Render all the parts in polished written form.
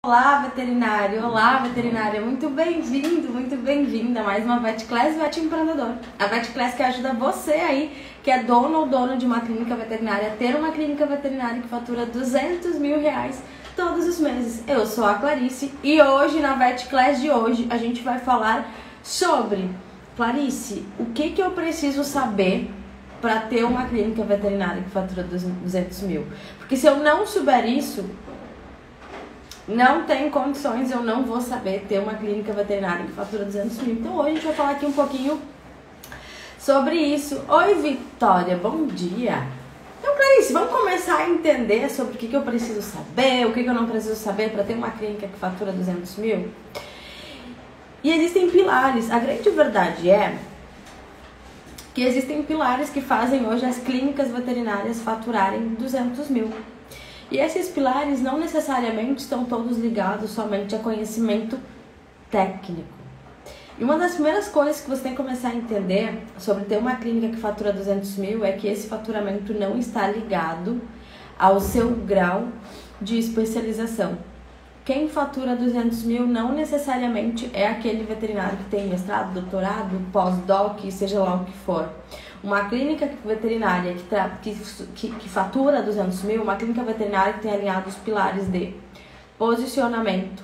Olá veterinária, muito bem-vindo, muito bem-vinda a mais uma VetClass Vet Empreendedor. A VetClass que ajuda você aí, que é dono ou dono de uma clínica veterinária, a ter uma clínica veterinária que fatura R$200 mil todos os meses. Eu sou a Clarice e hoje, na VetClass de hoje, a gente vai falar sobre, Clarice, o que eu preciso saber para ter uma clínica veterinária que fatura R$200 mil? Porque se eu não souber isso, não tem condições, eu não vou saber ter uma clínica veterinária que fatura R$200 mil. Então hoje a gente vai falar aqui um pouquinho sobre isso. Oi, Vitória, bom dia. Então, Clarice, vamos começar a entender sobre o que eu preciso saber, o que eu não preciso saber para ter uma clínica que fatura R$200 mil. E existem pilares. A grande verdade é que existem pilares que fazem hoje as clínicas veterinárias faturarem R$200 mil. E esses pilares não necessariamente estão todos ligados somente a conhecimento técnico. E uma das primeiras coisas que você tem que começar a entender sobre ter uma clínica que fatura R$200 mil é que esse faturamento não está ligado ao seu grau de especialização. Quem fatura R$200 mil não necessariamente é aquele veterinário que tem mestrado, doutorado, pós-doc, seja lá o que for. Uma clínica veterinária que fatura R$200 mil, uma clínica veterinária que tem alinhado os pilares de posicionamento,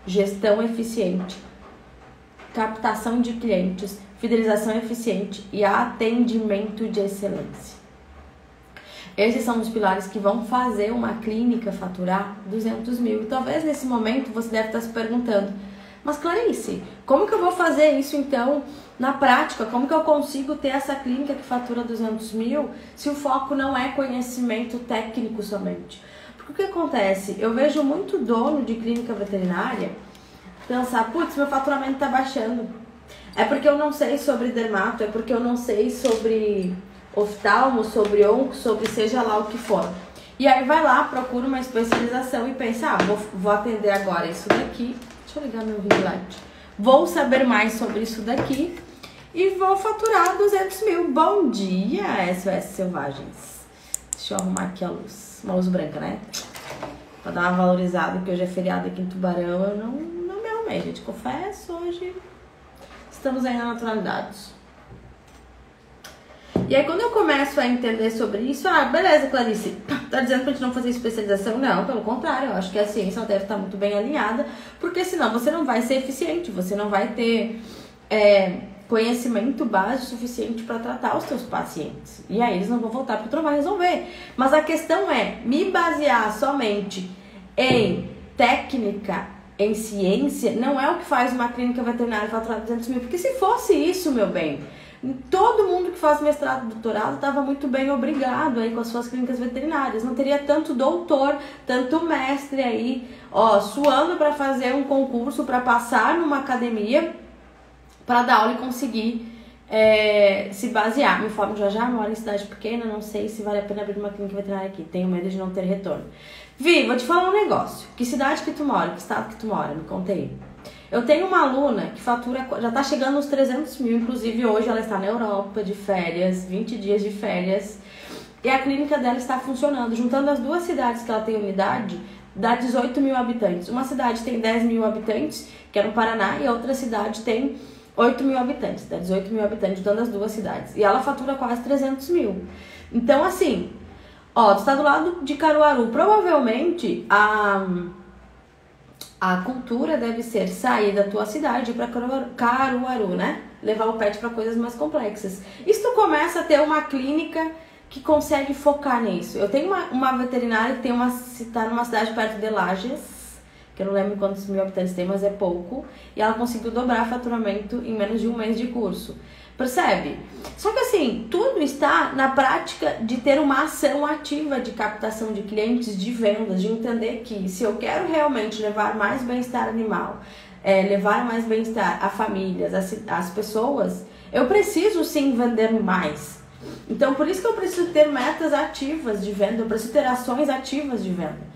gestão eficiente, captação de clientes, fidelização eficiente e atendimento de excelência. Esses são os pilares que vão fazer uma clínica faturar R$200 mil. E talvez nesse momento você deve estar se perguntando: mas Clarice, como que eu vou fazer isso então na prática? Como que eu consigo ter essa clínica que fatura R$200 mil se o foco não é conhecimento técnico somente? Porque o que acontece? Eu vejo muito dono de clínica veterinária pensar: putz, meu faturamento está baixando. É porque eu não sei sobre dermato, é porque eu não sei sobre oftalmo, sobre onco, sobre seja lá o que for. E aí vai lá, procura uma especialização e pensa: vou atender agora isso daqui. Deixa eu ligar meu ring light. Vou saber mais sobre isso daqui e vou faturar R$200 mil. Bom dia, SOS Selvagens. Deixa eu arrumar aqui a luz. Uma luz branca, né? Pra dar uma valorizada, porque hoje é feriado aqui em Tubarão. Eu não me arrumei, gente. Confesso, hoje estamos aí na naturalidade. E aí quando eu começo a entender sobre isso, beleza, Clarice, tá dizendo pra gente não fazer especialização? Não, pelo contrário, eu acho que a ciência deve estar muito bem alinhada, porque senão você não vai ser eficiente, você não vai ter conhecimento básico suficiente para tratar os seus pacientes. E aí eles não vão voltar porque tu não vai resolver. Mas a questão é me basear somente em técnica, em ciência, não é o que faz uma clínica veterinária faturar R$200 mil, porque se fosse isso, meu bem, todo mundo que faz mestrado e doutorado estava muito bem obrigado aí com as suas clínicas veterinárias. Não teria tanto doutor, tanto mestre aí, suando para fazer um concurso, para passar numa academia, para dar aula e conseguir se basear. Me informo já, moro em cidade pequena, não sei se vale a pena abrir uma clínica veterinária aqui. Tenho medo de não ter retorno. Vi, vou te falar um negócio. Que cidade que tu mora? Que estado que tu mora? Me conta aí. Eu tenho uma aluna que fatura, já está chegando nos R$300 mil, inclusive hoje ela está na Europa de férias, 20 dias de férias, e a clínica dela está funcionando. Juntando as duas cidades que ela tem unidade, dá 18 mil habitantes. Uma cidade tem 10 mil habitantes, que é no Paraná, e a outra cidade tem 8 mil habitantes, dá 18 mil habitantes, juntando as duas cidades. E ela fatura quase 300 mil. Então, assim, tu está do lado de Caruaru, provavelmente a cultura deve ser sair da tua cidade para Caruaru, né? Levar o pet para coisas mais complexas. E se tu começa a ter uma clínica que consegue focar nisso? Eu tenho uma veterinária que tá numa cidade perto de Lages, que eu não lembro quantos mil habitantes tem, mas é pouco. E ela conseguiu dobrar faturamento em menos de um mês de curso. Percebe? Só que assim, tudo está na prática de ter uma ação ativa de captação de clientes, de vendas, de entender que se eu quero realmente levar mais bem-estar animal, levar mais bem-estar a famílias, as pessoas, eu preciso sim vender mais. Então por isso que eu preciso ter metas ativas de venda, eu preciso ter ações ativas de venda.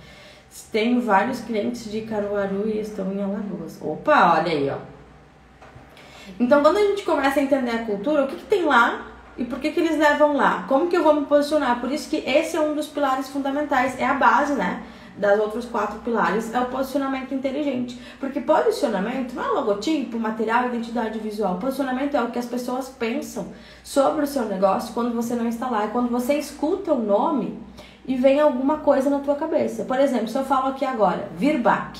Tenho vários clientes de Caruaru e estão em Alagoas. Opa, olha aí, ó. Então, quando a gente começa a entender a cultura, o que tem lá e por que eles levam lá? Como que eu vou me posicionar? Por isso que esse é um dos pilares fundamentais, é a base, né? das outros 4 pilares é o posicionamento inteligente. Porque posicionamento não é logotipo, material, identidade visual. Posicionamento é o que as pessoas pensam sobre o seu negócio quando você não está lá. É quando você escuta o nome e vem alguma coisa na tua cabeça. Por exemplo, se eu falo aqui agora, Virbac,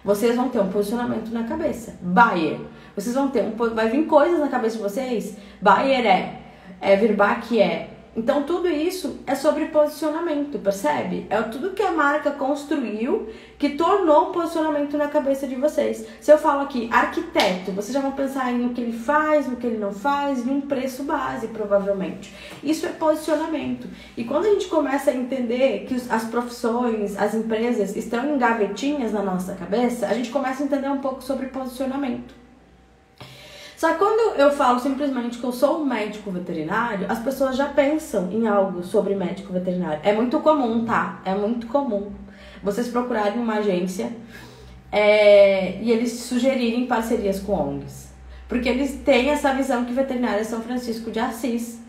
vocês vão ter um posicionamento na cabeça. Bayer, vocês vão ter vai vir coisas na cabeça de vocês. Bayer Virbac é. Então tudo isso é sobre posicionamento, percebe? É tudo que a marca construiu que tornou um posicionamento na cabeça de vocês. Se eu falo aqui arquiteto, vocês já vão pensar no que ele faz, no que ele não faz, num preço base, provavelmente. Isso é posicionamento. E quando a gente começa a entender que as profissões, as empresas estão em gavetinhas na nossa cabeça, a gente começa a entender um pouco sobre posicionamento. Só que quando eu falo simplesmente que eu sou um médico veterinário, as pessoas já pensam em algo sobre médico veterinário. É muito comum, tá? É muito comum vocês procurarem uma agência e eles sugerirem parcerias com ONGs. Porque eles têm essa visão que veterinário é São Francisco de Assis.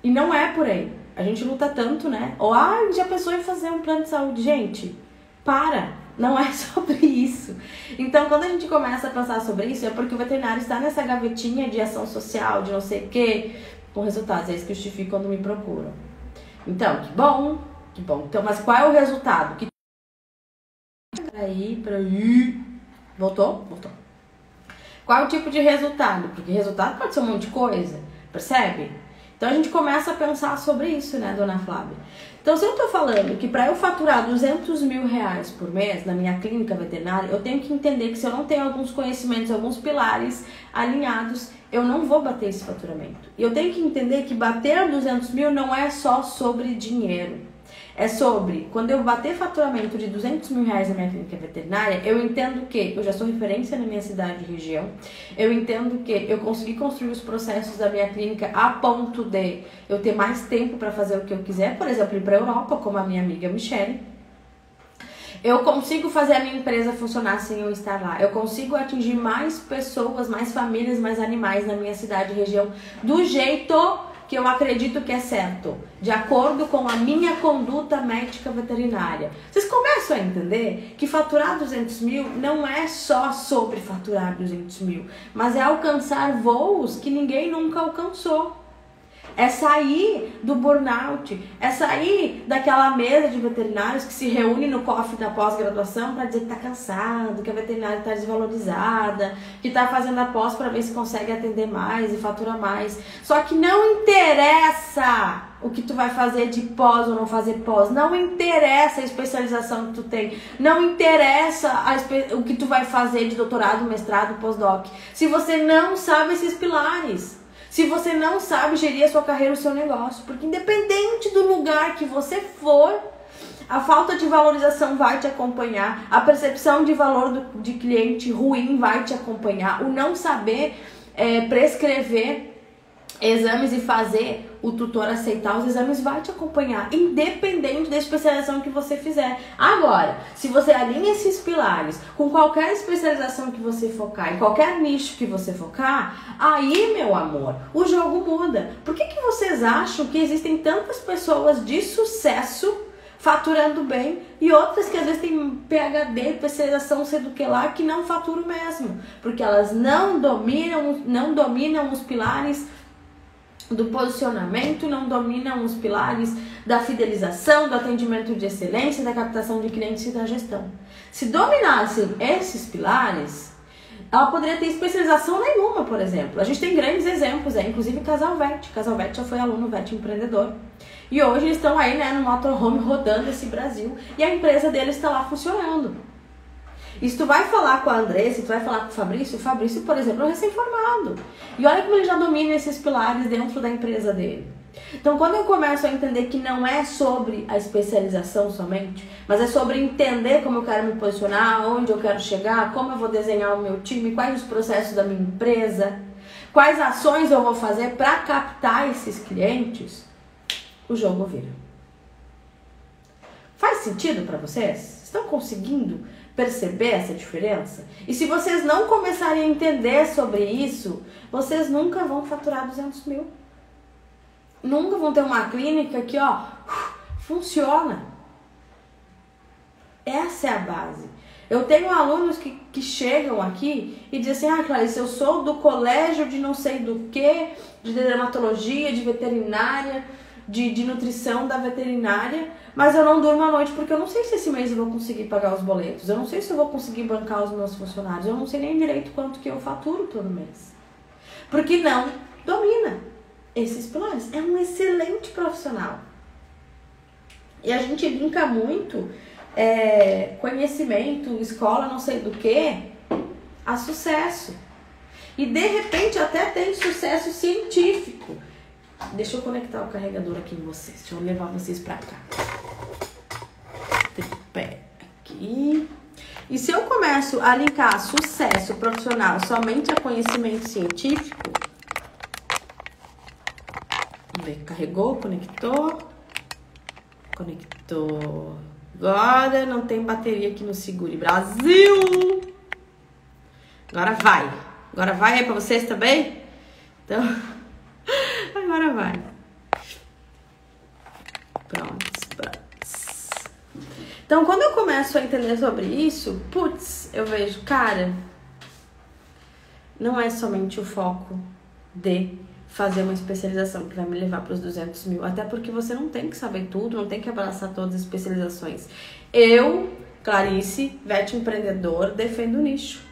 E não é por aí. A gente luta tanto, né? Ou, já pensou em fazer um plano de saúde? Gente, para! Não é sobre isso. Então, quando a gente começa a pensar sobre isso, é porque o veterinário está nessa gavetinha de ação social, de não sei o quê, com resultados. É isso que justifica quando me procuram. Então, que bom, que bom. Então, mas qual é o resultado? Voltou? Voltou. Qual é o tipo de resultado? Porque resultado pode ser um monte de coisa, percebe? Então, a gente começa a pensar sobre isso, né, dona Flávia? Então, se eu tô falando que para eu faturar 200 mil reais por mês na minha clínica veterinária, eu tenho que entender que se eu não tenho alguns conhecimentos, alguns pilares alinhados, eu não vou bater esse faturamento. E eu tenho que entender que bater 200 mil não é só sobre dinheiro. É sobre, quando eu bater faturamento de 200 mil reais na minha clínica veterinária, eu entendo que eu já sou referência na minha cidade e região, eu entendo que eu consegui construir os processos da minha clínica a ponto de eu ter mais tempo para fazer o que eu quiser, por exemplo, ir para a Europa, como a minha amiga Michele. Eu consigo fazer a minha empresa funcionar sem eu estar lá. Eu consigo atingir mais pessoas, mais famílias, mais animais na minha cidade e região do jeito que eu acredito que é certo, de acordo com a minha conduta médica veterinária. Vocês começam a entender que faturar 200 mil não é só sobre faturar 200 mil, mas é alcançar voos que ninguém nunca alcançou. É sair do burnout, é sair daquela mesa de veterinários que se reúne no cofre da pós-graduação para dizer que está cansado, que a veterinária está desvalorizada, que está fazendo a pós para ver se consegue atender mais e faturar mais. Só que não interessa o que tu vai fazer de pós ou não fazer pós, não interessa a especialização que tu tem, não interessa o que tu vai fazer de doutorado, mestrado, pós-doc, se você não sabe esses pilares. Se você não sabe gerir a sua carreira, o seu negócio. Porque independente do lugar que você for, a falta de valorização vai te acompanhar. A percepção de valor de cliente ruim vai te acompanhar. O não saber prescrever exames e fazer o tutor aceitar os exames vai te acompanhar, independente da especialização que você fizer. Agora, se você alinha esses pilares com qualquer especialização que você focar, em qualquer nicho que você focar, aí, meu amor, o jogo muda. Por que vocês acham que existem tantas pessoas de sucesso faturando bem e outras que às vezes têm PhD, especialização, sei do que lá, que não faturam mesmo? Porque elas não dominam os pilares do posicionamento, não dominam os pilares da fidelização, do atendimento de excelência, da captação de clientes e da gestão. Se dominassem esses pilares, ela poderia ter especialização nenhuma, por exemplo. A gente tem grandes exemplos, inclusive Casal Vet. Casal Vet já foi aluno Vet Empreendedor. E hoje eles estão aí, no motorhome rodando esse Brasil. E a empresa deles está lá funcionando. E se tu vai falar com a Andressa, se tu vai falar com o Fabrício, por exemplo, é um recém-formado. E olha como ele já domina esses pilares dentro da empresa dele. Então, quando eu começo a entender que não é sobre a especialização somente, mas é sobre entender como eu quero me posicionar, onde eu quero chegar, como eu vou desenhar o meu time, quais os processos da minha empresa, quais ações eu vou fazer para captar esses clientes, o jogo vira. Faz sentido para vocês? Estão conseguindo perceber essa diferença? E se vocês não começarem a entender sobre isso, vocês nunca vão faturar 200 mil. Nunca vão ter uma clínica que, funciona. Essa é a base. Eu tenho alunos que chegam aqui e dizem assim, Clarice, eu sou do colégio de não sei do que, de dermatologia, de veterinária, de nutrição da veterinária, mas eu não durmo à noite porque eu não sei se esse mês eu vou conseguir pagar os boletos, eu não sei se eu vou conseguir bancar os meus funcionários, eu não sei nem direito quanto que eu faturo todo mês. Porque não domina esses pilares. É um excelente profissional. E a gente brinca muito, conhecimento, escola, não sei do que, a sucesso. E de repente até tem sucesso científico. Deixa eu conectar o carregador aqui em vocês. Deixa eu levar vocês pra cá. Tripé aqui. E se eu começo a linkar sucesso profissional somente a conhecimento científico, vamos ver, carregou, conectou. Conectou. Agora não tem bateria aqui no Segure Brasil. Agora vai. Agora vai aí pra vocês também? Então, agora vai. Pronto. Então, quando eu começo a entender sobre isso, putz, eu vejo, cara, não é somente o foco de fazer uma especialização que vai me levar para os 200 mil. Até porque você não tem que saber tudo, não tem que abraçar todas as especializações. Eu, Clarice, Vet Empreendedor, defendo o nicho.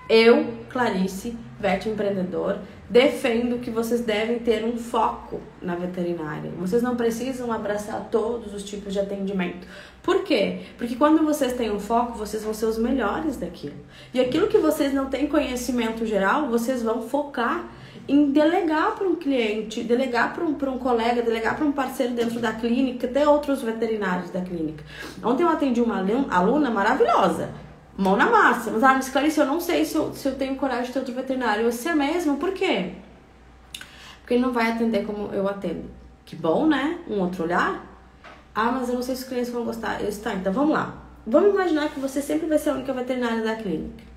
Eu, Clarice, Vet Empreendedor, defendo que vocês devem ter um foco na veterinária. Vocês não precisam abraçar todos os tipos de atendimento. Por quê? Porque quando vocês têm um foco, vocês vão ser os melhores daquilo. E aquilo que vocês não têm conhecimento geral, vocês vão focar em delegar para um cliente, delegar para um colega, delegar para um parceiro dentro da clínica, até outros veterinários da clínica. Ontem eu atendi uma aluna maravilhosa, mão na massa, mas Clarice, eu não sei se eu tenho coragem de ter outro veterinário. Eu sei mesmo, por quê? Porque ele não vai atender como eu atendo. Que bom, né? Um outro olhar. Ah, mas eu não sei se os clientes vão gostar. Eu está, então vamos lá. Vamos imaginar que você sempre vai ser a única veterinária da clínica.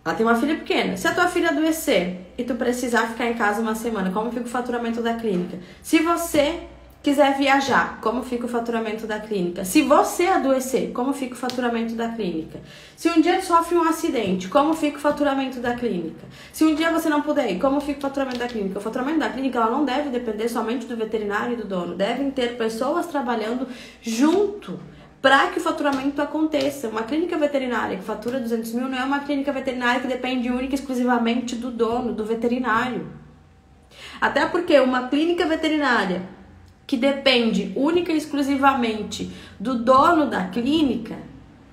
Ela tem uma filha pequena. Se a tua filha adoecer e tu precisar ficar em casa uma semana, como fica o faturamento da clínica? Se você quiser viajar, como fica o faturamento da clínica? Se você adoecer, como fica o faturamento da clínica? Se um dia tu sofre um acidente, como fica o faturamento da clínica? Se um dia você não puder ir, como fica o faturamento da clínica? O faturamento da clínica ela não deve depender somente do veterinário e do dono. Devem ter pessoas trabalhando junto para que o faturamento aconteça. Uma clínica veterinária que fatura 200 mil não é uma clínica veterinária que depende única e exclusivamente do dono, do veterinário. Até porque uma clínica veterinária que depende única e exclusivamente do dono da clínica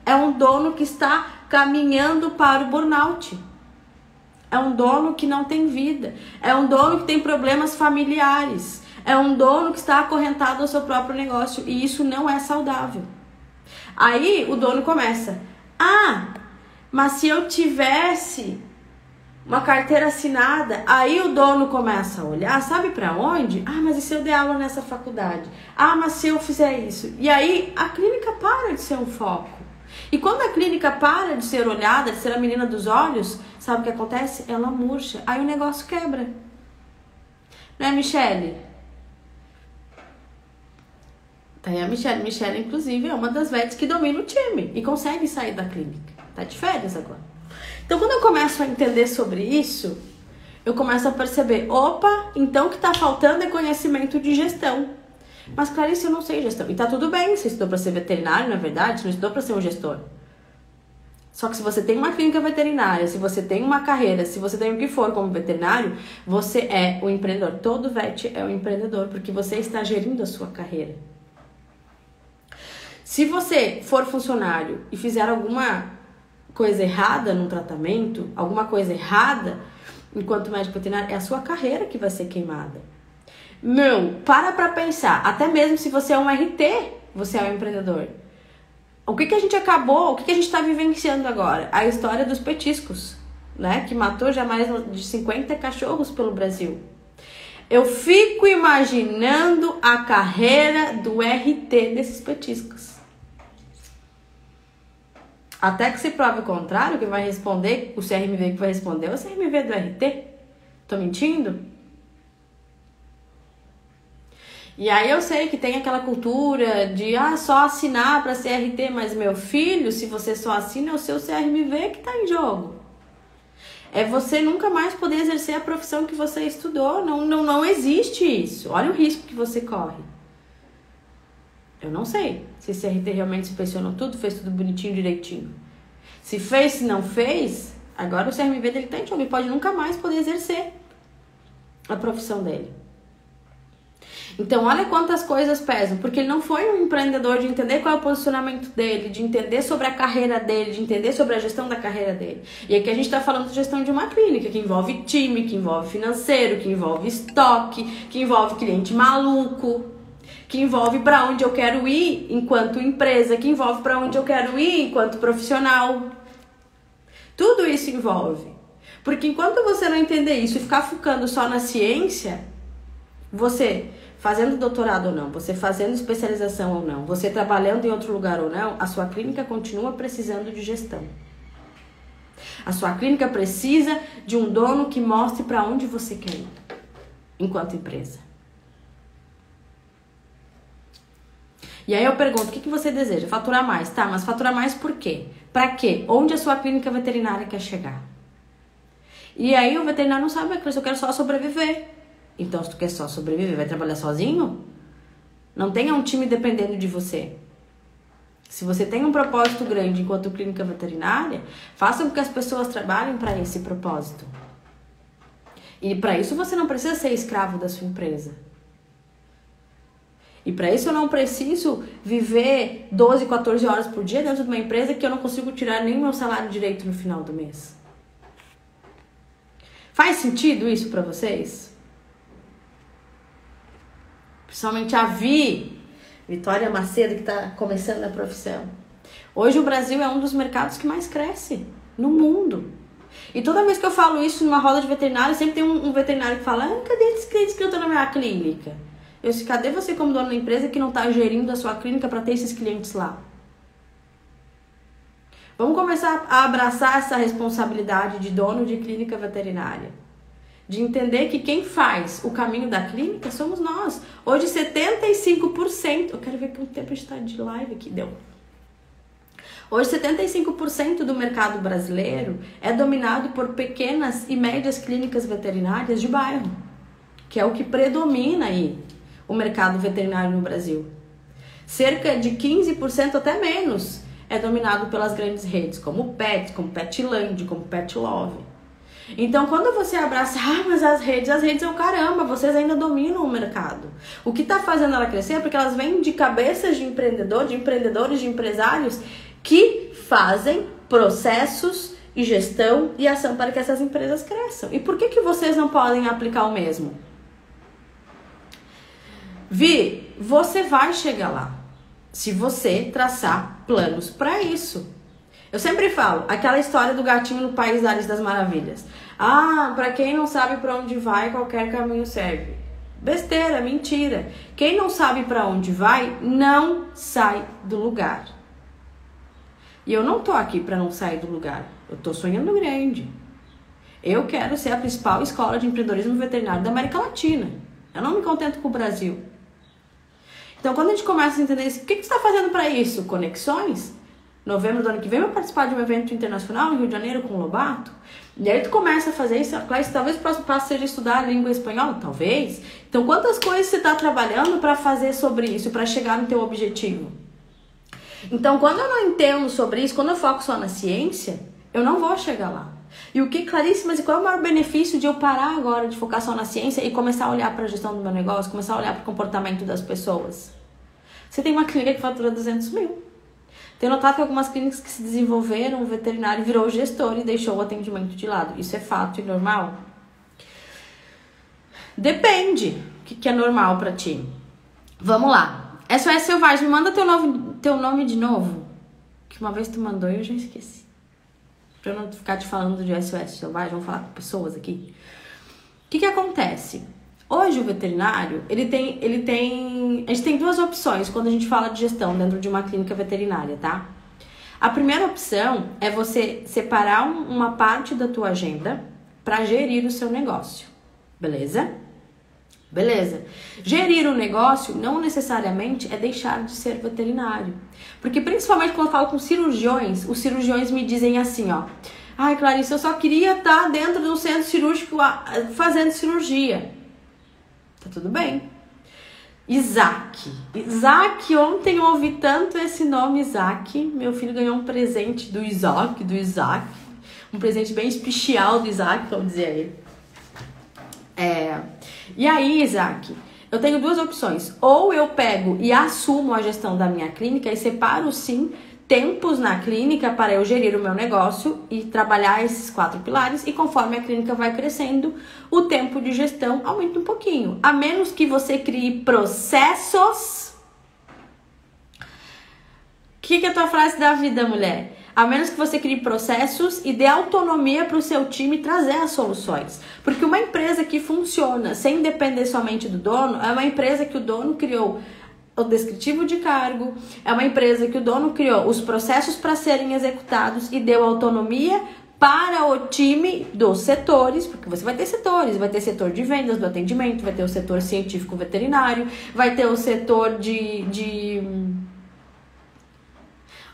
é um dono que está caminhando para o burnout. É um dono que não tem vida. É um dono que tem problemas familiares. É um dono que está acorrentado ao seu próprio negócio. E isso não é saudável. Aí o dono começa, mas se eu tivesse uma carteira assinada, aí o dono começa a olhar, sabe pra onde? Mas e se eu der aula nessa faculdade? Mas se eu fizer isso? E aí a clínica para de ser um foco. E quando a clínica para de ser olhada, de ser a menina dos olhos, sabe o que acontece? Ela murcha, aí o negócio quebra. Não é, Michele? Tá aí a Michele. Michele, inclusive, é uma das vets que domina o time e consegue sair da clínica. Tá de férias agora. Então, quando eu começo a entender sobre isso, eu começo a perceber, então o que tá faltando é conhecimento de gestão. Mas, Clarice, eu não sei gestão. E tá tudo bem, você estudou pra ser veterinário, na verdade, você não estudou pra ser um gestor. Só que se você tem uma clínica veterinária, se você tem uma carreira, se você tem o que for como veterinário, você é o empreendedor. Todo vet é um empreendedor, porque você está gerindo a sua carreira. Se você for funcionário e fizer alguma coisa errada no tratamento, alguma coisa errada enquanto médico veterinário, é a sua carreira que vai ser queimada. Para pensar, até mesmo se você é um RT, você é um empreendedor. O que a gente está vivenciando agora? A história dos petiscos, né? Que matou já mais de 50 cachorros pelo Brasil. Eu fico imaginando a carreira do RT desses petiscos. Até que se prove o contrário, quem vai responder, o CRMV que vai responder é o CRMV do RT. Tô mentindo? E aí eu sei que tem aquela cultura de só assinar para CRT, mas meu filho, se você só assina, é o seu CRMV que tá em jogo. É você nunca mais poder exercer a profissão que você estudou. Não existe isso. Olha o risco que você corre. Eu não sei se esse CRT realmente inspecionou tudo, fez tudo bonitinho, direitinho. Se fez, se não fez, agora o CRMV dele tá em jogo. Ele pode nunca mais poder exercer a profissão dele. Então, olha quantas coisas pesam, porque ele não foi um empreendedor de entender qual é o posicionamento dele, de entender sobre a carreira dele, de entender sobre a gestão da carreira dele. E aqui a gente está falando de gestão de uma clínica, que envolve time, que envolve financeiro, que envolve estoque, que envolve cliente maluco, que envolve para onde eu quero ir enquanto empresa, que envolve para onde eu quero ir enquanto profissional. Tudo isso envolve. Porque enquanto você não entender isso e ficar focando só na ciência, você fazendo doutorado ou não, você fazendo especialização ou não, você trabalhando em outro lugar ou não, a sua clínica continua precisando de gestão. A sua clínica precisa de um dono que mostre para onde você quer ir, enquanto empresa. E aí eu pergunto, o que você deseja? Faturar mais, tá? Mas faturar mais por quê? Para quê? Onde a sua clínica veterinária quer chegar? E aí o veterinário não sabe, eu quero só sobreviver. Então, se tu quer só sobreviver, vai trabalhar sozinho? Não tenha um time dependendo de você. Se você tem um propósito grande enquanto clínica veterinária, faça com que as pessoas trabalhem para esse propósito. E para isso você não precisa ser escravo da sua empresa. E para isso eu não preciso viver 12, 14 horas por dia dentro de uma empresa que eu não consigo tirar nem meu salário direito no final do mês. Faz sentido isso para vocês? Principalmente a Vitória Macedo, que está começando a profissão. Hoje o Brasil é um dos mercados que mais cresce no mundo. E toda vez que eu falo isso numa roda de veterinário, sempre tem um veterinário que fala, cadê esses clientes que eu estou na minha clínica? Eu disse, cadê você como dono da empresa que não está gerindo a sua clínica para ter esses clientes lá? Vamos começar a abraçar essa responsabilidade de dono de clínica veterinária. De entender que quem faz o caminho da clínica somos nós. Hoje 75%, eu quero ver quanto tempo a gente está de live aqui, deu. Hoje 75% do mercado brasileiro é dominado por pequenas e médias clínicas veterinárias de bairro, que é o que predomina aí o mercado veterinário no Brasil. Cerca de 15%, até menos, é dominado pelas grandes redes, como Pet, como Petland, como Pet Love. Então, quando você abraça, mas as redes é o caramba, vocês ainda dominam o mercado. O que está fazendo ela crescer é porque elas vêm de cabeças de empreendedores, de empresários que fazem processos e gestão e ação para que essas empresas cresçam. E por que vocês não podem aplicar o mesmo? Você vai chegar lá se você traçar planos para isso. Eu sempre falo, aquela história do gatinho no País da Alice das Maravilhas. Pra quem não sabe para onde vai, qualquer caminho serve. Besteira, mentira. Quem não sabe para onde vai, não sai do lugar. E eu não tô aqui para não sair do lugar. Eu tô sonhando grande. Eu quero ser a principal escola de empreendedorismo veterinário da América Latina. Eu não me contento com o Brasil. Então, quando a gente começa a entender isso, o que você está fazendo para isso? Conexões? Novembro do ano que vem eu vou participar de um evento internacional no Rio de Janeiro com o Lobato. E aí tu começa a fazer isso. Talvez o próximo passo seja estudar a língua espanhola, talvez. Então quantas coisas você está trabalhando para fazer sobre isso, para chegar no teu objetivo? Então quando eu não entendo sobre isso, quando eu foco só na ciência, eu não vou chegar lá. E o que, Clarice, mas qual é o maior benefício de eu parar agora de focar só na ciência e começar a olhar para a gestão do meu negócio, começar a olhar para o comportamento das pessoas? Você tem uma clínica que fatura 200 mil. Tenho notado que algumas clínicas que se desenvolveram, o veterinário virou gestor e deixou o atendimento de lado. Isso é fato e normal? Depende o que é normal pra ti. Vamos lá. SOS Selvagem, me manda teu nome de novo. Que uma vez tu mandou e eu já esqueci. Pra eu não ficar te falando de SOS Selvagem, vamos falar com pessoas aqui. O que acontece? Hoje o veterinário, a gente tem duas opções quando a gente fala de gestão dentro de uma clínica veterinária, tá? A primeira opção é você separar uma parte da tua agenda para gerir o seu negócio, beleza? Beleza? Gerir o negócio não necessariamente é deixar de ser veterinário. Porque principalmente quando eu falo com cirurgiões, os cirurgiões me dizem assim, ó. Ai, Clarice, eu só queria estar dentro de um centro cirúrgico fazendo cirurgia. Tá tudo bem. Isaac, ontem eu ouvi tanto esse nome Isaac. Meu filho ganhou um presente do Isaac. Um presente bem especial do Isaac, vamos dizer ele. E aí, Isaac, eu tenho duas opções. Ou eu pego e assumo a gestão da minha clínica e separo, sim, tempos na clínica para eu gerir o meu negócio e trabalhar esses 4 pilares. E conforme a clínica vai crescendo, o tempo de gestão aumenta um pouquinho. A menos que você crie processos... O que é a tua frase da vida, mulher? A menos que você crie processos e dê autonomia para o seu time trazer as soluções. Porque uma empresa que funciona sem depender somente do dono, é uma empresa que o dono criou o descritivo de cargo, é uma empresa que o dono criou os processos para serem executados e deu autonomia para o time dos setores, porque você vai ter setores, vai ter setor de vendas, do atendimento, vai ter o setor científico veterinário, vai ter o setor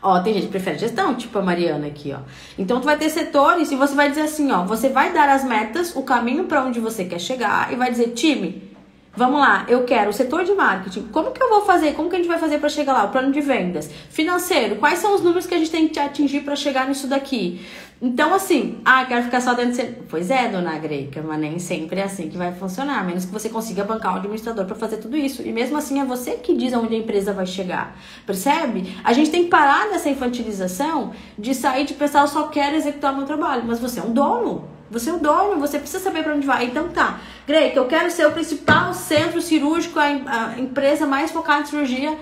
Ó, tem gente que prefere gestão, tipo a Mariana aqui, ó. Então, tu vai ter setores e você vai dizer assim, ó, você vai dar as metas, o caminho para onde você quer chegar e vai dizer, time, vamos lá, eu quero o setor de marketing, como que eu vou fazer, como que a gente vai fazer para chegar lá, o plano de vendas, financeiro, quais são os números que a gente tem que atingir para chegar nisso daqui? Então, assim, quero ficar só dentro de... Pois é, dona Greica, mas nem sempre é assim que vai funcionar, a menos que você consiga bancar um administrador para fazer tudo isso. E mesmo assim, é você que diz aonde a empresa vai chegar, percebe? A gente tem que parar dessa infantilização de sair de pensar, eu só quero executar o meu trabalho, mas você é um dono. Você é o dono, você precisa saber para onde vai. Então tá, Greica, eu quero ser o principal centro cirúrgico, a empresa mais focada em cirurgia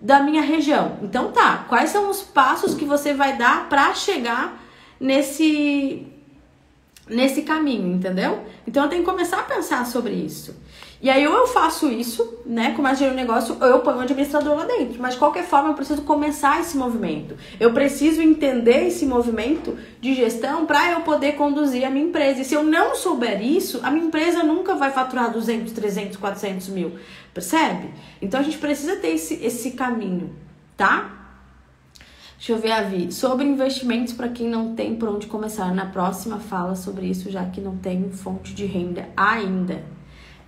da minha região. Então tá, quais são os passos que você vai dar para chegar nesse caminho, entendeu? Então eu tenho que começar a pensar sobre isso. E aí ou eu faço isso, né, começo a gerir um negócio, ou eu ponho um administrador lá dentro. Mas de qualquer forma eu preciso começar esse movimento. Eu preciso entender esse movimento de gestão para eu poder conduzir a minha empresa. E se eu não souber isso, a minha empresa nunca vai faturar 200, 300, 400 mil. Percebe? Então a gente precisa ter esse caminho, tá? Deixa eu ver a Vi. Sobre investimentos para quem não tem por onde começar. Na próxima fala sobre isso, já que não tem fonte de renda ainda.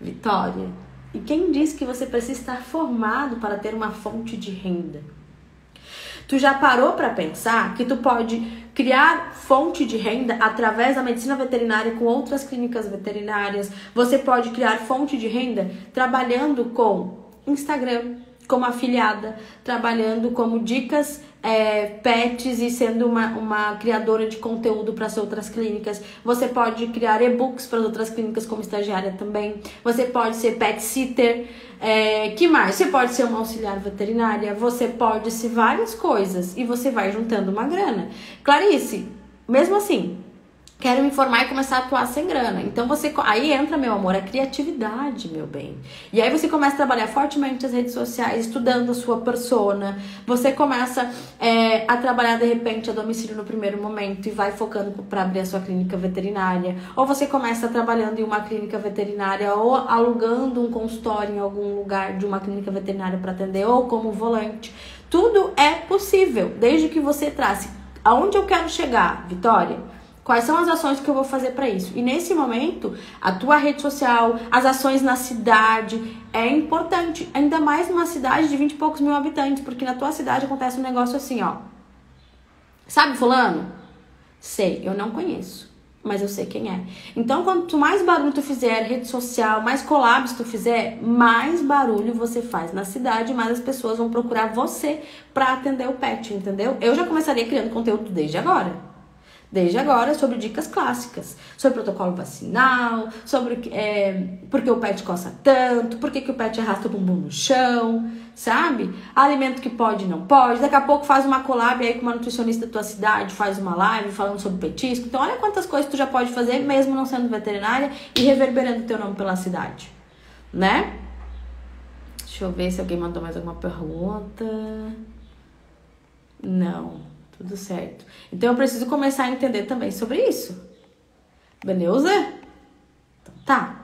Vitória. E quem disse que você precisa estar formado para ter uma fonte de renda? Tu já parou para pensar que tu pode criar fonte de renda através da medicina veterinária com outras clínicas veterinárias? Você pode criar fonte de renda trabalhando com Instagram, como afiliada, trabalhando como dicas pets e sendo uma criadora de conteúdo para as outras clínicas. Você pode criar e-books para as outras clínicas como estagiária também. Você pode ser pet sitter. Que mais? Você pode ser uma auxiliar veterinária. Você pode ser várias coisas e você vai juntando uma grana. Clarice, mesmo assim, quero me formar e começar a atuar sem grana. Então aí entra, meu amor, a criatividade, meu bem. E aí você começa a trabalhar fortemente as redes sociais, estudando a sua persona. Você começa a trabalhar de repente a domicílio no primeiro momento e vai focando para abrir a sua clínica veterinária. Ou você começa trabalhando em uma clínica veterinária ou alugando um consultório em algum lugar de uma clínica veterinária para atender, ou como volante. Tudo é possível, desde que você trace aonde eu quero chegar, Vitória. Quais são as ações que eu vou fazer para isso? E nesse momento, a tua rede social, as ações na cidade, é importante. Ainda mais numa cidade de 20 e poucos mil habitantes, porque na tua cidade acontece um negócio assim, ó. Sabe fulano? Sei, eu não conheço, mas eu sei quem é. Então, quanto mais barulho tu fizer, rede social, mais collabs tu fizer, mais barulho você faz na cidade, mais as pessoas vão procurar você para atender o pet, entendeu? Eu já começaria criando conteúdo desde agora. Desde agora, sobre dicas clássicas, sobre protocolo vacinal, sobre por que o pet coça tanto, por que o pet arrasta o bumbum no chão, sabe? Alimento que pode e não pode. Daqui a pouco faz uma collab aí com uma nutricionista da tua cidade, faz uma live falando sobre petisco. Então olha quantas coisas tu já pode fazer, mesmo não sendo veterinária, e reverberando teu nome pela cidade, né? Deixa eu ver se alguém mandou mais alguma pergunta. Não. Tudo certo. Então eu preciso começar a entender também sobre isso. Beleza? Então tá.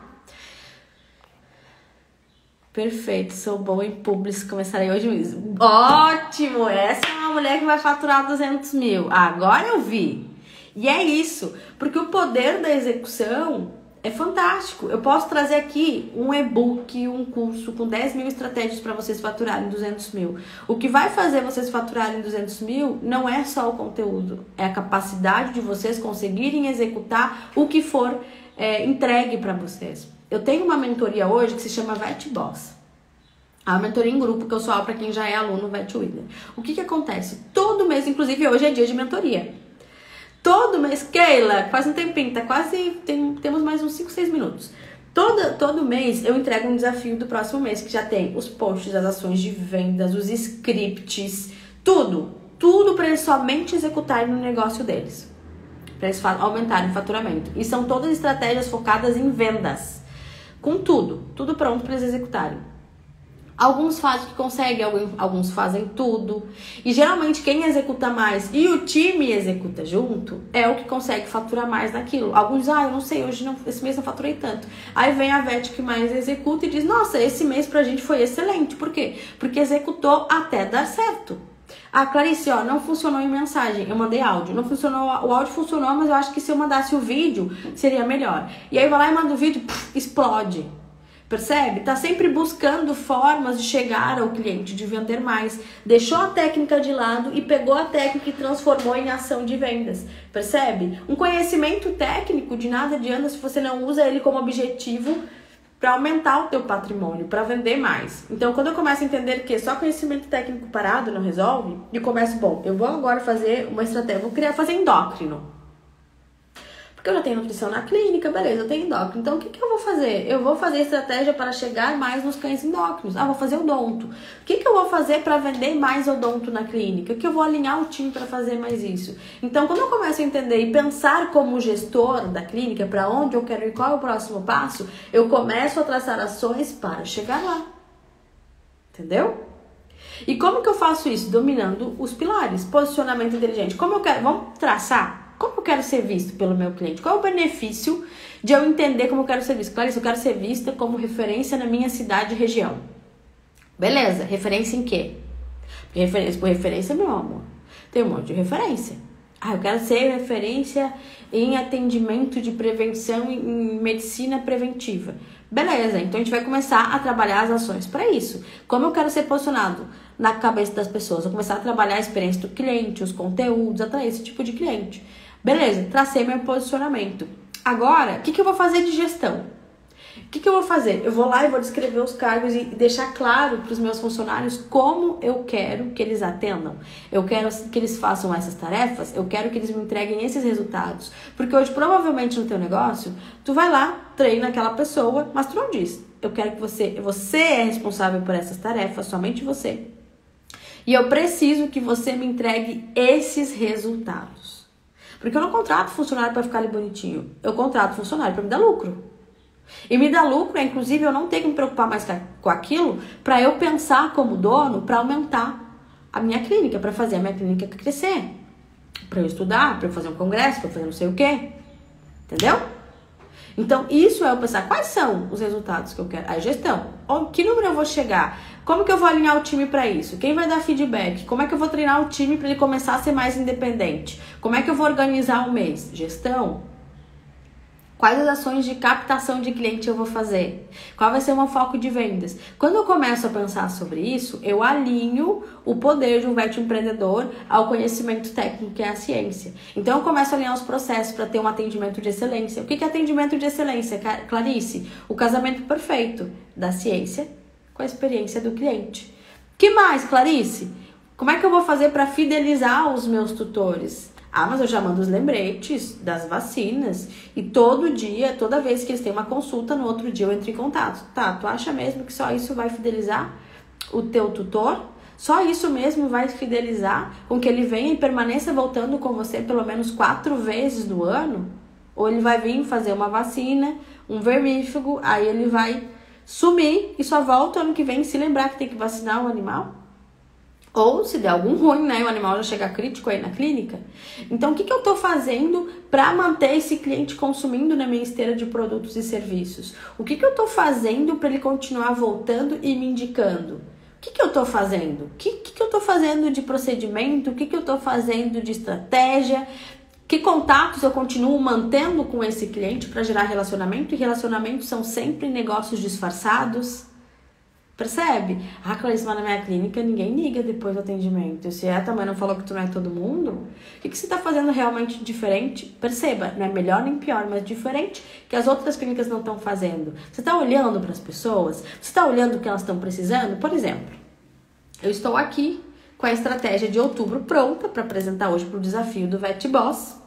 Perfeito, sou boa em publis, começarei hoje mesmo. Ótimo, essa é uma mulher que vai faturar 200 mil. Agora eu vi. E é isso, porque o poder da execução é fantástico. Eu posso trazer aqui um e-book, um curso com 10 mil estratégias para vocês faturarem 200 mil. O que vai fazer vocês faturarem 200 mil não é só o conteúdo, é a capacidade de vocês conseguirem executar o que for entregue para vocês. Eu tenho uma mentoria hoje que se chama VET Boss. A mentoria em grupo que eu sou para quem já é aluno VET Winner. O que acontece? Todo mês, inclusive hoje é dia de mentoria. Todo mês, Keila, faz um tempinho, tá quase, temos mais uns 5, 6 minutos. Todo mês eu entrego um desafio do próximo mês, que já tem os posts, as ações de vendas, os scripts, tudo para eles somente executarem no negócio deles. Para eles aumentarem o faturamento. E são todas estratégias focadas em vendas. Com tudo pronto para eles executarem. Alguns fazem o que conseguem, alguns fazem tudo. E geralmente quem executa mais e o time executa junto é o que consegue faturar mais naquilo. Alguns dizem, eu não sei, esse mês não faturei tanto. Aí vem a VET que mais executa e diz, nossa, esse mês pra gente foi excelente. Por quê? Porque executou até dar certo. Ah, Clarice, não funcionou em mensagem, eu mandei áudio. Não funcionou, o áudio funcionou, mas eu acho que se eu mandasse o vídeo, seria melhor. E aí vai lá e manda o vídeo, explode. Percebe? Tá sempre buscando formas de chegar ao cliente, de vender mais. Deixou a técnica de lado e pegou a técnica e transformou em ação de vendas. Percebe? Um conhecimento técnico de nada adianta se você não usa ele como objetivo para aumentar o teu patrimônio, para vender mais. Então, quando eu começo a entender que só conhecimento técnico parado não resolve, eu começo, eu vou agora fazer uma estratégia, fazer endócrino. Porque eu já tenho nutrição na clínica, beleza, eu tenho endócrino. Então, o que eu vou fazer? Eu vou fazer estratégia para chegar mais nos cães endócrinos. Vou fazer odonto. O que eu vou fazer para vender mais odonto na clínica? O que eu vou alinhar o time para fazer mais isso? Então, quando eu começo a entender e pensar como gestor da clínica, para onde eu quero ir, qual é o próximo passo, eu começo a traçar ações para chegar lá. Entendeu? E como que eu faço isso? Dominando os pilares. Posicionamento inteligente. Como eu quero? Vamos traçar? Como eu quero ser visto pelo meu cliente? Qual é o benefício de eu entender como eu quero ser visto? Clarice, eu quero ser vista como referência na minha cidade e região. Beleza, referência em quê? Referência por referência, meu amor. Tem um monte de referência. Eu quero ser referência em atendimento de prevenção, em medicina preventiva. Beleza, então a gente vai começar a trabalhar as ações para isso. Como eu quero ser posicionado na cabeça das pessoas? Eu vou começar a trabalhar a experiência do cliente, os conteúdos, atrair esse tipo de cliente. Beleza, tracei meu posicionamento. Agora, o que eu vou fazer de gestão? O que eu vou fazer? Eu vou lá e vou descrever os cargos e deixar claro para os meus funcionários como eu quero que eles atendam. Eu quero que eles façam essas tarefas, eu quero que eles me entreguem esses resultados. Porque hoje, provavelmente, no teu negócio, tu vai lá, treina aquela pessoa, mas tu não diz. Eu quero que você é responsável por essas tarefas, somente você. E eu preciso que você me entregue esses resultados. Porque eu não contrato funcionário para ficar ali bonitinho. Eu contrato funcionário para me dar lucro. E me dar lucro é, inclusive, eu não tenho que me preocupar mais com aquilo para eu pensar como dono para aumentar a minha clínica, para fazer a minha clínica crescer. Para eu estudar, para eu fazer um congresso, para eu fazer não sei o quê. Entendeu? Então, isso é eu pensar quais são os resultados que eu quero. A gestão. Que número eu vou chegar? Como que eu vou alinhar o time para isso? Quem vai dar feedback? Como é que eu vou treinar o time para ele começar a ser mais independente? Como é que eu vou organizar o mês? Gestão. Quais as ações de captação de cliente eu vou fazer? Qual vai ser o meu foco de vendas? Quando eu começo a pensar sobre isso, eu alinho o poder de um VET empreendedor ao conhecimento técnico, que é a ciência. Então, eu começo a alinhar os processos para ter um atendimento de excelência. O que é atendimento de excelência, Clarice? O casamento perfeito da ciência com a experiência do cliente. Que mais, Clarice? Como é que eu vou fazer para fidelizar os meus tutores? Mas eu já mando os lembretes das vacinas e todo dia, toda vez que eles têm uma consulta, no outro dia eu entro em contato. Tá, tu acha mesmo que só isso vai fidelizar o teu tutor? Só isso mesmo vai fidelizar com que ele venha e permaneça voltando com você pelo menos 4 vezes no ano? Ou ele vai vir fazer uma vacina, um vermífugo, aí ele vai sumir e só volta ano que vem se lembrar que tem que vacinar o animal? Ou se der algum ruim, né? O animal já chega crítico aí na clínica. Então, o que eu tô fazendo para manter esse cliente consumindo na minha esteira de produtos e serviços? O que eu tô fazendo para ele continuar voltando e me indicando? O que eu tô fazendo? O que eu tô fazendo de procedimento? O que eu tô fazendo de estratégia? Que contatos eu continuo mantendo com esse cliente para gerar relacionamento? E relacionamentos são sempre negócios disfarçados. Percebe? Ah, Clarice, mas na minha clínica ninguém liga depois do atendimento. Se a tua mãe não falou que tu não é todo mundo, o que você está fazendo realmente diferente? Perceba, não é melhor nem pior, mas diferente que as outras clínicas não estão fazendo. Você está olhando para as pessoas? Você está olhando o que elas estão precisando? Por exemplo, eu estou aqui com a estratégia de outubro pronta para apresentar hoje para o desafio do Vet Boss.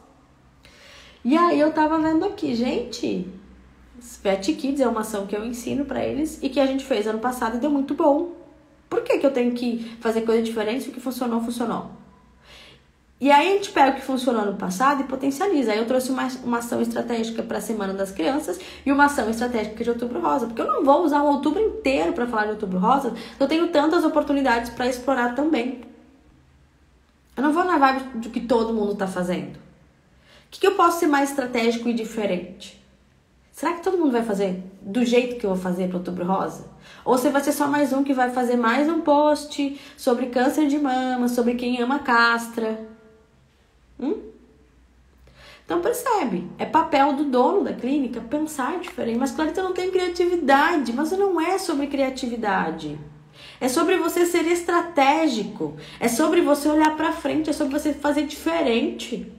E aí eu tava vendo aqui, gente... Vet Kids é uma ação que eu ensino pra eles e que a gente fez ano passado e deu muito bom. Por que eu tenho que fazer coisa diferente se o que funcionou, funcionou? E aí a gente pega o que funcionou ano passado e potencializa. Aí eu trouxe uma ação estratégica para a Semana das Crianças e uma ação estratégica de Outubro Rosa. Porque eu não vou usar o outubro inteiro para falar de Outubro Rosa, eu tenho tantas oportunidades para explorar também. Eu não vou na vibe do que todo mundo tá fazendo. O que eu posso ser mais estratégico e diferente? Será que todo mundo vai fazer do jeito que eu vou fazer para Outubro Rosa? Ou você vai ser só mais um que vai fazer mais um post sobre câncer de mama, sobre quem ama castra? Então percebe, é papel do dono da clínica pensar diferente. Mas claro que eu não tenho criatividade, mas não é sobre criatividade. É sobre você ser estratégico, é sobre você olhar para frente, é sobre você fazer diferente.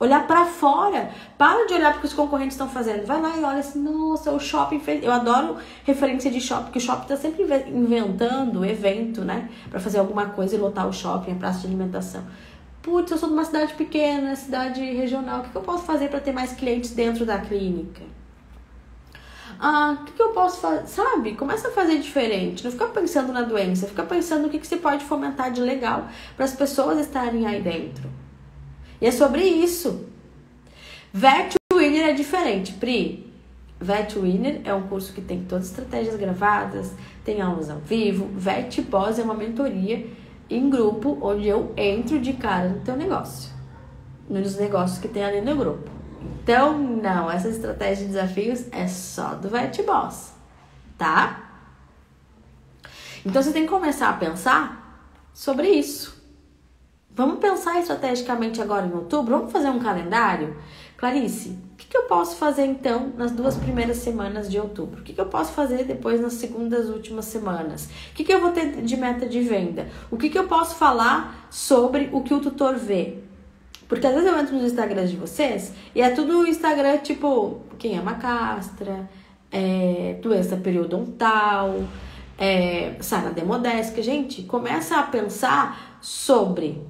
Olhar pra fora. Para de olhar porque os concorrentes estão fazendo. Vai lá e olha assim, nossa, o shopping fez... Eu adoro referência de shopping, porque o shopping tá sempre inventando evento, né? Pra fazer alguma coisa e lotar o shopping, a praça de alimentação. Putz, eu sou de uma cidade pequena, cidade regional. O que eu posso fazer pra ter mais clientes dentro da clínica? O que eu posso fazer? Sabe? Começa a fazer diferente. Não fica pensando na doença. Fica pensando no que você pode fomentar de legal para as pessoas estarem aí dentro. E é sobre isso. Vet Winner é diferente, Pri. Vet Winner é um curso que tem todas as estratégias gravadas, tem aulas ao vivo. Vet Boss é uma mentoria em grupo, onde eu entro de cara no teu negócio. Nos negócios que tem ali no grupo. Então, não, essas estratégias de desafios é só do Vet Boss, tá? Então, você tem que começar a pensar sobre isso. Vamos pensar estrategicamente agora em outubro? Vamos fazer um calendário? Clarice, o que eu posso fazer então nas 2 primeiras semanas de outubro? O que eu posso fazer depois nas segundas últimas semanas? O que eu vou ter de meta de venda? O que eu posso falar sobre o que o tutor vê? Porque às vezes eu entro nos Instagrams de vocês e é tudo Instagram tipo quem ama castra, doença periodontal, Sara Demodesca. Gente, começa a pensar sobre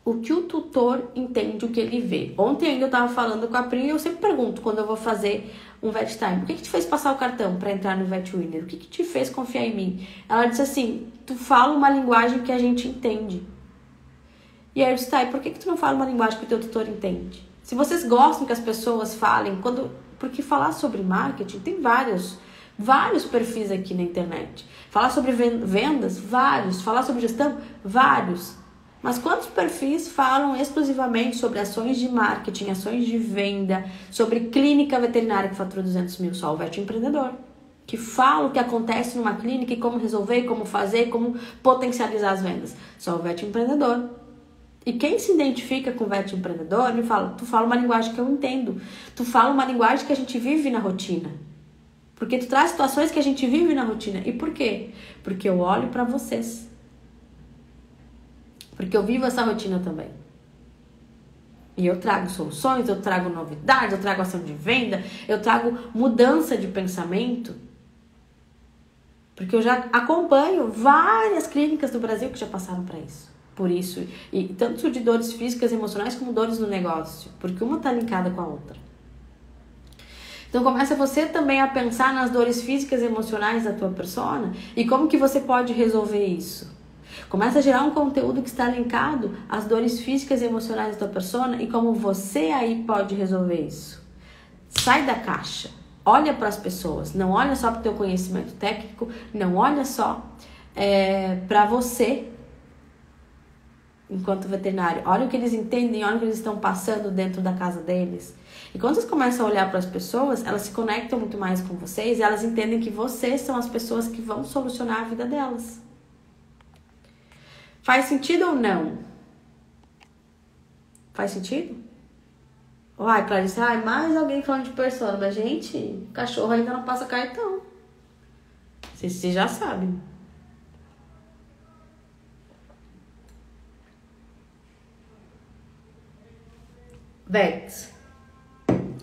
o que o tutor entende, o que ele vê. Ontem ainda eu tava falando com a Pri e eu sempre pergunto quando eu vou fazer um Vet Time, o que te fez passar o cartão para entrar no Vet Winner? O que te fez confiar em mim? Ela disse assim, tu fala uma linguagem que a gente entende. E aí eu disse, por que tu não fala uma linguagem que o teu tutor entende? Se vocês gostam que as pessoas falem, porque falar sobre marketing tem vários perfis aqui na internet. Falar sobre vendas, vários. Falar sobre gestão, vários. Mas quantos perfis falam exclusivamente sobre ações de marketing, ações de venda, sobre clínica veterinária que fatura 200 mil? Só o Vet Empreendedor, que fala o que acontece numa clínica e como resolver, como fazer, como potencializar as vendas. Só o Vet Empreendedor. E quem se identifica com o Vet Empreendedor me fala, tu fala uma linguagem que eu entendo, tu fala uma linguagem que a gente vive na rotina. Porque tu traz situações que a gente vive na rotina. E por quê? Porque eu olho para vocês. Porque eu vivo essa rotina também. E eu trago soluções, eu trago novidades, eu trago ação de venda, eu trago mudança de pensamento. Porque eu já acompanho várias clínicas do Brasil que já passaram para isso. Por isso, e tanto de dores físicas e emocionais como dores no negócio. Porque uma está linkada com a outra. Então começa você também a pensar nas dores físicas e emocionais da tua persona e como que você pode resolver isso. Começa a gerar um conteúdo que está linkado às dores físicas e emocionais da tua persona e como você aí pode resolver isso. Sai da caixa, olha para as pessoas, não olha só para o teu conhecimento técnico, não olha só para você, enquanto veterinário. Olha o que eles entendem, olha o que eles estão passando dentro da casa deles. E quando vocês começam a olhar para as pessoas, elas se conectam muito mais com vocês e elas entendem que vocês são as pessoas que vão solucionar a vida delas. Faz sentido ou não? Faz sentido? Ai, Clarice, mais alguém falando de persona. Mas, gente, cachorro ainda não passa cartão. Vocês já sabem. Vets,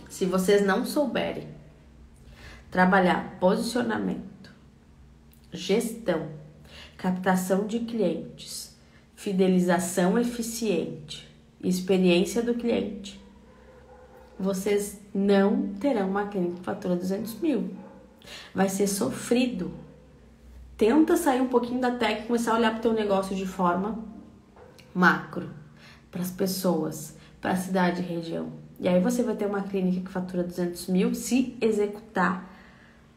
se vocês não souberem trabalhar posicionamento, gestão, captação de clientes, fidelização eficiente, experiência do cliente, vocês não terão uma clínica que fatura 200 mil. Vai ser sofrido. Tenta sair um pouquinho da técnica e começar a olhar para o teu negócio de forma macro, para as pessoas, para a cidade e região. E aí você vai ter uma clínica que fatura 200 mil se executar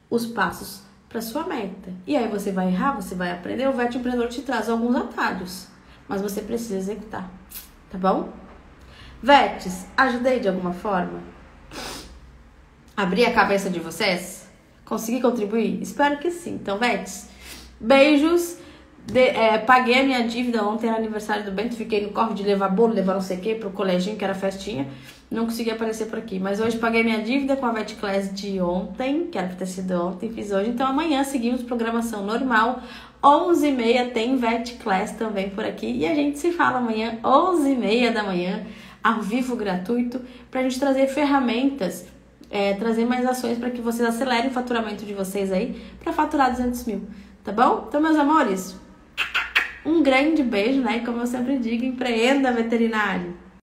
os passos para sua meta. E aí você vai errar, você vai aprender. O Vet Empreendedor te traz alguns atalhos, mas você precisa executar, tá bom? Vets, ajudei de alguma forma? Abri a cabeça de vocês? Consegui contribuir? Espero que sim. Então, Vets, beijos. Paguei a minha dívida ontem, era aniversário do Bento. Fiquei no corre de levar bolo, levar não sei o que pro coleginho, que era festinha. Não consegui aparecer por aqui. Mas hoje paguei minha dívida com a Vet Class de ontem, que era pra ter sido ontem, fiz hoje. Então amanhã seguimos programação normal. 11h30 tem Vet Class também por aqui. E a gente se fala amanhã, 11h30 da manhã, ao vivo, gratuito, pra gente trazer ferramentas, trazer mais ações para que vocês acelerem o faturamento de vocês aí, pra faturar 200 mil. Tá bom? Então, meus amores, um grande beijo, né? Como eu sempre digo, empreenda veterinário.